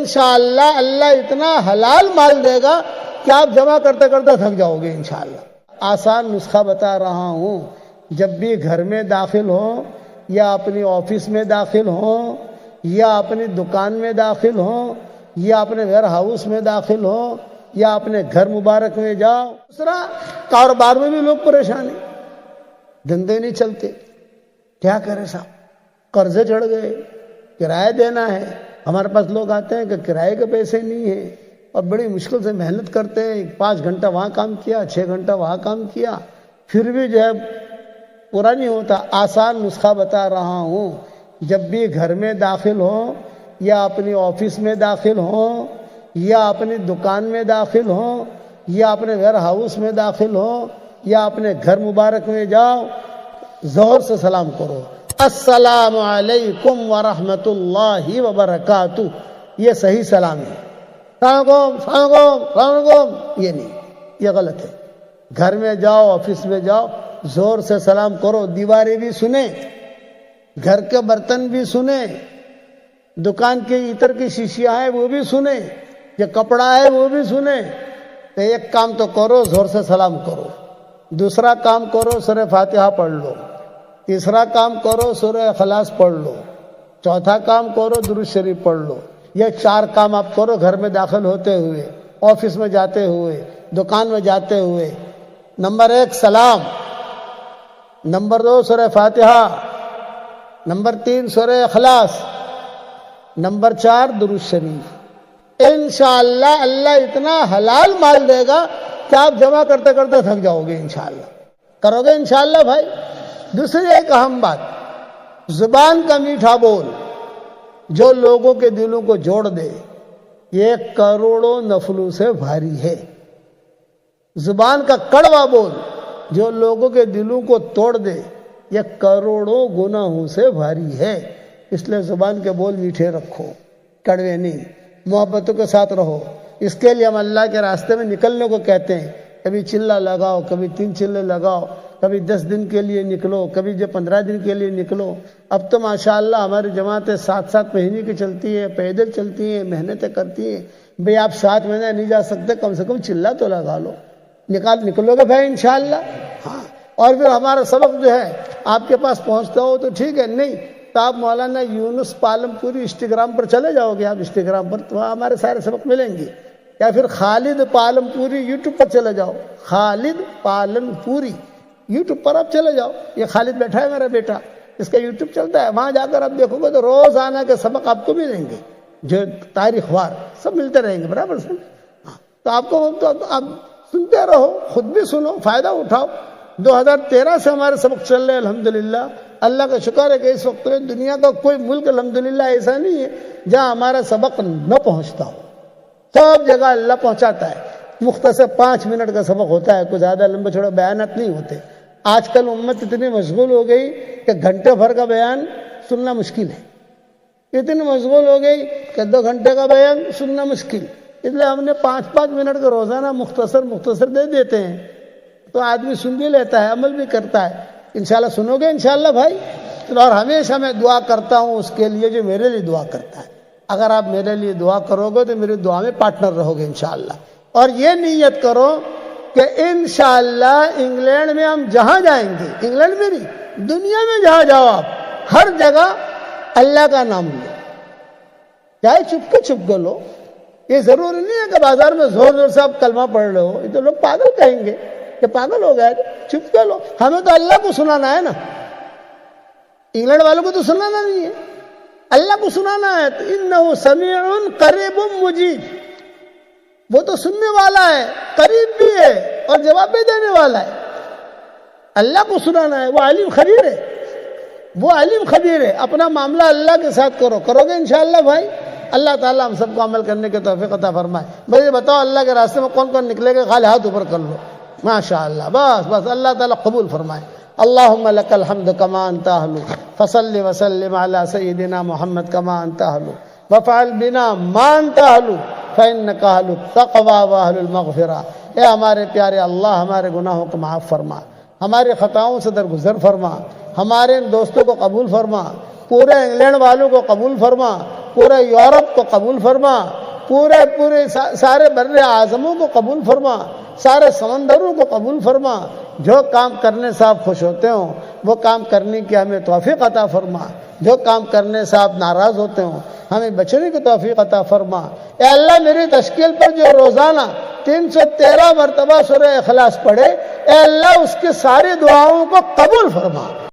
انشاءاللہ اللہ اتنا حلال مال دے گا کہ آپ جمع کرتے کرتے تھک جاؤ گے انشاءاللہ۔ آسان نسخہ بتا رہا ہوں، جب بھی گھر میں داخل ہوں یا اپنی آفس میں داخل ہوں یا اپنی دکان میں داخل ہوں یا اپنے ویئر ہاؤس میں داخل ہوں یا اپنے گھر مبارک میں جاؤ۔ دوسرا، کاروبار میں بھی لوگ پریشان ہیں، دھندے نہیں چلتے، کیا کریں صاحب، قرضے چڑھ گئے، کرایہ دینا ہے۔ ہمارے پاس لوگ آتے ہیں کہ کرائے کے پیسے نہیں ہیں اور بڑی مشکل سے محنت کرتے ہیں، 5 گھنٹہ وہاں کام کیا، 6 گھنٹہ وہاں کام کیا، پھر بھی جو ہے پورا نہیں ہوتا۔ آسان نسخہ بتا رہا ہوں، جب بھی گھر میں داخل ہوں یا اپنی آفس میں داخل ہوں یا اپنی دکان میں داخل ہوں یا اپنے ویئر ہاؤس میں داخل ہوں یا اپنے گھر مبارک میں جاؤ، زور سے سلام کرو، السلام علیکم ورحمۃ اللہ وبرکاتہ۔ یہ صحیح سلام ہے۔ السلام علیکم، السلام علیکم، السلام علیکم، یہ نہیں، یہ غلط ہے۔ گھر میں جاؤ، آفس میں جاؤ، زور سے سلام کرو، دیواریں بھی سنیں، گھر کے برتن بھی سنیں، دکان کے عطر کی شیشیاں ہیں وہ بھی سنیں، جو کپڑا ہے وہ بھی سنیں۔ تو ایک کام تو کرو، زور سے سلام کرو۔ دوسرا کام کرو، سورہ فاتحہ پڑھ لو۔ تیسرا کام کرو، سورہ اخلاص پڑھ لو۔ چوتھا کام کرو، درود شریف پڑھ لو۔ یہ 4 کام آپ کرو گھر میں داخل ہوتے ہوئے، آفس میں جاتے ہوئے، دکان میں جاتے ہوئے۔ نمبر 1 سلام، نمبر 2 سورہ فاتحہ، نمبر 3 سورہ اخلاص، نمبر 4 درود شریف۔ انشاءاللہ اللہ اتنا حلال مال دے گا کہ آپ جمع کرتے کرتے تھک جاؤ گے انشاءاللہ۔ کرو گے انشاءاللہ بھائی؟ دوسری ایک اہم بات، زبان کا میٹھا بول جو لوگوں کے دلوں کو جوڑ دے، یہ کروڑوں نفلوں سے بھاری ہے۔ زبان کا کڑوا بول جو لوگوں کے دلوں کو توڑ دے، یہ کروڑوں گناہوں سے بھاری ہے۔ اس لیے زبان کے بول میٹھے رکھو، کڑوے نہیں، محبتوں کے ساتھ رہو۔ اس کے لیے ہم اللہ کے راستے میں نکلنے کو کہتے ہیں۔ کبھی چلہ لگاؤ، کبھی 3 چلے لگاؤ، کبھی 10 دن کے لیے نکلو، کبھی جو 15 دن کے لیے نکلو۔ اب تو ماشاءاللہ ہماری جماعتیں 7 مہینے کی چلتی ہے، پیدل چلتی ہیں، محنتیں کرتی ہیں۔ بھئی آپ 7 مہینے نہیں جا سکتے، کم سے کم چلہ تو لگا لو، نکلو گے بھائی انشاءاللہ۔ ہاں، اور پھر ہمارا سبق جو ہے آپ کے پاس پہنچتا ہو تو ٹھیک ہے، نہیں تو آپ مولانا یونس پالم پوری انسٹاگرام پر چلے جاؤ گے، آپ انسٹاگرام پر تو ہمارے سارے سبق ملیں گے۔ یا پھر خالد پالم پوری یوٹیوب پر چلے جاؤ، خالد پالم پوری یوٹیوب پر آپ چلے جاؤ۔ یہ خالد بیٹھا ہے میرا بیٹا، اس کا یوٹیوب چلتا ہے، وہاں جا کر آپ دیکھو گے تو روزانہ کے سبق آپ کو ملیں گے، جو تاریخ وار سب ملتے رہیں گے برابر سے۔ تو آپ کو تو آپ سنتے رہو، خود بھی سنو، فائدہ اٹھاؤ۔ 2013 سے ہمارے سبق چل رہے ہیں الحمدللہ۔ اللہ کا شکر ہے کہ اس وقت میں دنیا کا کوئی ملک الحمدللہ ایسا نہیں ہے جہاں ہمارا سبق نہ پہنچتا ہو، سب جگہ اللہ پہنچاتا ہے۔ مختصر 5 منٹ کا سبق ہوتا ہے، کوئی زیادہ لمبے چھوڑے بیانات نہیں ہوتے۔ آج کل امت اتنی مشغول ہو گئی کہ گھنٹے بھر کا بیان سننا مشکل ہے، اتنی مشغول ہو گئی کہ 2 گھنٹے کا بیان سننا مشکل۔ اس لیے ہم نے 5 منٹ کا روزانہ مختصر دے دیتے ہیں، تو آدمی سن بھی لیتا ہے، عمل بھی کرتا ہے۔ انشاءاللہ سنو گے انشاءاللہ بھائی؟ اور ہمیشہ میں دعا کرتا ہوں اس کے لیے جو میرے لیے دعا کرتا ہے۔ اگر آپ میرے لیے دعا کرو گے تو میری دعا میں پارٹنر رہو گے انشاءاللہ۔ اور یہ نیت کرو کہ انشاءاللہ انگلینڈ میں ہم جہاں جائیں گے، انگلینڈ میں نہیں، دنیا میں جہاں جاؤ آپ، ہر جگہ اللہ کا نام لو، چاہے چھپ کے لو۔ یہ ضروری نہیں ہے کہ بازار میں زور سے آپ کلمہ پڑھ رہے ہو، یہ تو لوگ پاگل کہیں گے کہ پاگل ہو گئے، چھپ کے لو۔ ہمیں تو اللہ کو سنانا ہے نا، انگلینڈ والوں کو تو سنانا نہیں ہے، اللہ کو سنانا ہے۔ تو انہ سمیع قریب مجیب، وہ تو سننے والا ہے، قریب بھی ہے اور جواب بھی دینے والا ہے۔ اللہ کو سنانا ہے، وہ علیم خبیر ہے، وہ علیم خبیر ہے۔ اپنا معاملہ اللہ کے ساتھ کرو گے انشاءاللہ بھائی؟ اللہ تعالیٰ ہم سب کو عمل کرنے کے توفیق عطا فرمائے۔ بھائی بتاؤ اللہ کے راستے میں کون کون نکلے گا؟ خالی ہاتھ اوپر کر لو، ماشاءاللہ، بس اللہ تعالیٰ قبول فرمائے۔ اللہم لک الحمد کما انت اہل، فصل وسلم علی سیدنا محمد کما انت اہل، وفعل بنا ما انت اہل، فإنک اہل التقوی واہل المغفرہ۔ اے ہمارے پیارے اللہ، ہمارے گناہوں کو معاف فرما، ہماری خطاؤں سے درگزر فرما، ہمارے ان دوستوں کو قبول فرما، پورے انگلینڈ والوں کو قبول فرما، پورے یورپ کو قبول فرما، پورے سارے بر اعظموں کو قبول فرما، سارے سمندروں کو قبول فرما۔ جو کام کرنے سے آپ خوش ہوتے ہوں وہ کام کرنے کی ہمیں توفیق عطا فرما، جو کام کرنے سے آپ ناراض ہوتے ہوں ہمیں بچنے کی توفیق عطا فرما۔ اے اللہ میری تشکیل پر جو روزانہ 313 مرتبہ سورہ اخلاص پڑھے، اے اللہ اس کی ساری دعاؤں کو قبول فرما۔